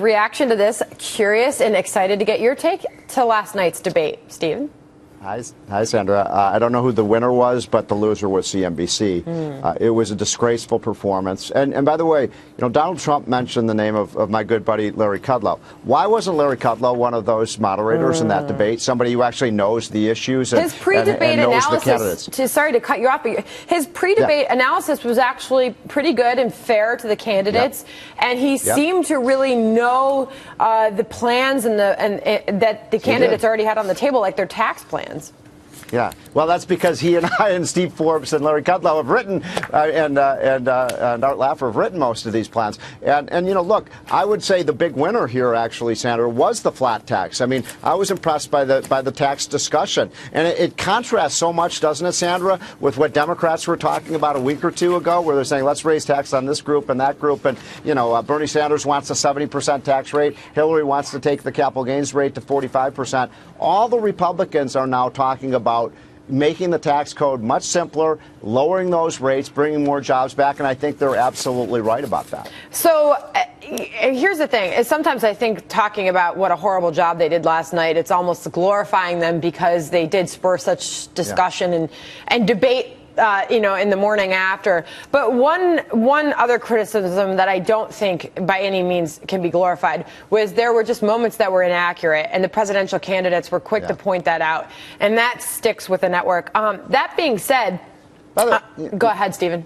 reaction to this. Curious and excited to get your take to last night's debate, Stephen. Hi, Sandra. I don't know who the winner was, but the loser was CNBC. It was a disgraceful performance. And by the way, Donald Trump mentioned the name of my good buddy Larry Kudlow. Why wasn't Larry Kudlow one of those moderators in that debate? Somebody who actually knows the issues and, his pre-debate and knows analysis, the candidates. Sorry to cut you off, but his pre-debate analysis was actually pretty good and fair to the candidates, and he seemed to really know the plans and that the candidates already had on the table, like their tax plans. Yeah, well, that's because he and I and Steve Forbes and Larry Kudlow have written, and Art Laffer have written most of these plans. And look, I would say the big winner here, actually, Sandra, was the flat tax. I mean, I was impressed by the tax discussion, and it contrasts so much, doesn't it, Sandra, with what Democrats were talking about a week or two ago, where they're saying let's raise tax on this group and that group, and Bernie Sanders wants a 70% tax rate, Hillary wants to take the capital gains rate to 45%. All the Republicans are now talking about making the tax code much simpler, lowering those rates, bringing more jobs back, and I think they're absolutely right about that. So here's the thing, is sometimes I think talking about what a horrible job they did last night, it's almost glorifying them because they did spur such discussion and debate in the morning after. But one other criticism that I don't think by any means can be glorified was there were just moments that were inaccurate, and the presidential candidates were quick to point that out, and that sticks with the network. That being said, go ahead, Stephen.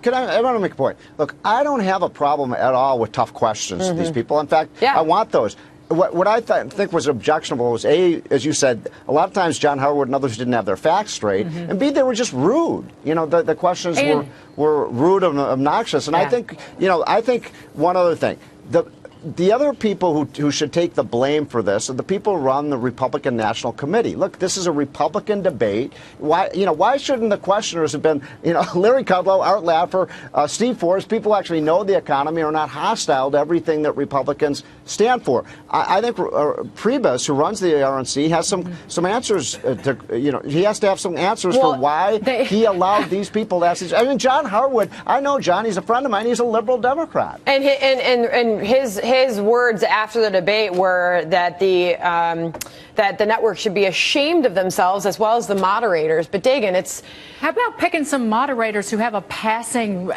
I want to make a point. Look, I don't have a problem at all with tough questions to these people. In fact, I want those. What I think was objectionable was, A, as you said, a lot of times John Harwood and others didn't have their facts straight, and B, they were just rude. The questions were rude and obnoxious. And I think one other thing. The other people who should take the blame for this are the people who run the Republican National Committee. Look, this is a Republican debate. Why shouldn't the questioners have been, Larry Kudlow, Art Laffer, Steve Forbes, people who actually know the economy, are not hostile to everything that Republicans stand for. I think Priebus, who runs the RNC, has some answers. He has to have some answers for why he allowed these people to ask these. I mean, John Harwood, I know John. He's a friend of mine. He's a liberal Democrat. And his words after the debate were that the network should be ashamed of themselves, as well as the moderators. But Dagen, how about picking some moderators who have a passing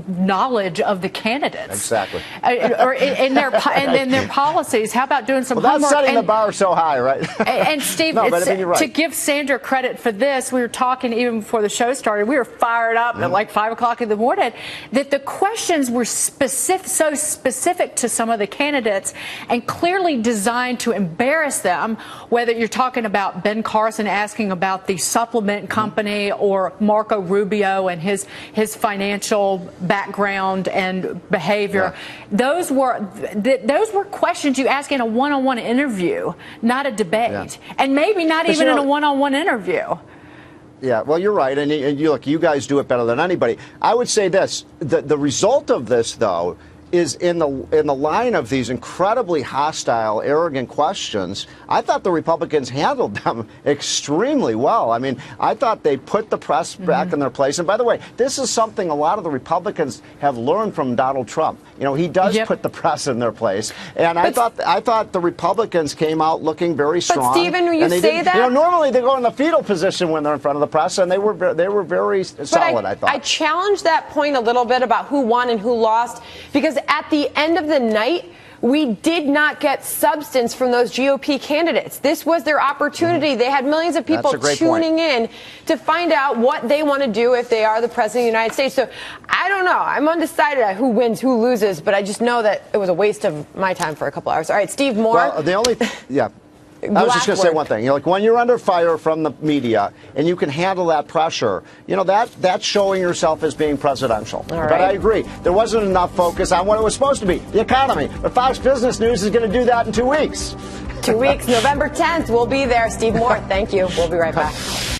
knowledge of the candidates? Exactly. Or in their policies. How about doing some homework? That's setting the bar so high, right? And Steve, you're right. To give Sandra credit for this, we were talking even before the show started. We were fired up at like 5 o'clock in the morning that the questions were so specific to some of the candidates and clearly designed to embarrass them, whether you're talking about Ben Carson asking about the supplement company or Marco Rubio and his financial background and behavior. Those were questions you ask in a one-on-one interview, not a debate, and maybe not even in a one-on-one interview. Yeah, well, you're right, and look, you guys do it better than anybody. I would say this: the result of this, though, is in the line of these incredibly hostile, arrogant questions. I thought the Republicans handled them extremely well. I mean, I thought they put the press back in their place. And by the way, this is something a lot of the Republicans have learned from Donald Trump. He does put the press in their place. And I thought the Republicans came out looking very strong. But Stephen, when you say that, normally they go in the fetal position when they're in front of the press, and they were very solid. I thought. I challenge that point a little bit about who won and who lost, because at the end of the night, we did not get substance from those GOP candidates. This was their opportunity. They had millions of people tuning in to find out what they want to do if they are the president of the United States. So I don't know. I'm undecided on who wins, who loses, but I just know that it was a waste of my time for a couple hours. All right, Steve Moore. Well, I was just going to say one thing. Like, when you're under fire from the media and you can handle that pressure, that's showing yourself as being presidential. But I agree, there wasn't enough focus on what it was supposed to be, the economy. But Fox Business News is going to do that in 2 weeks. 2 weeks, November 10th. We'll be there. Steve Moore, thank you. We'll be right back.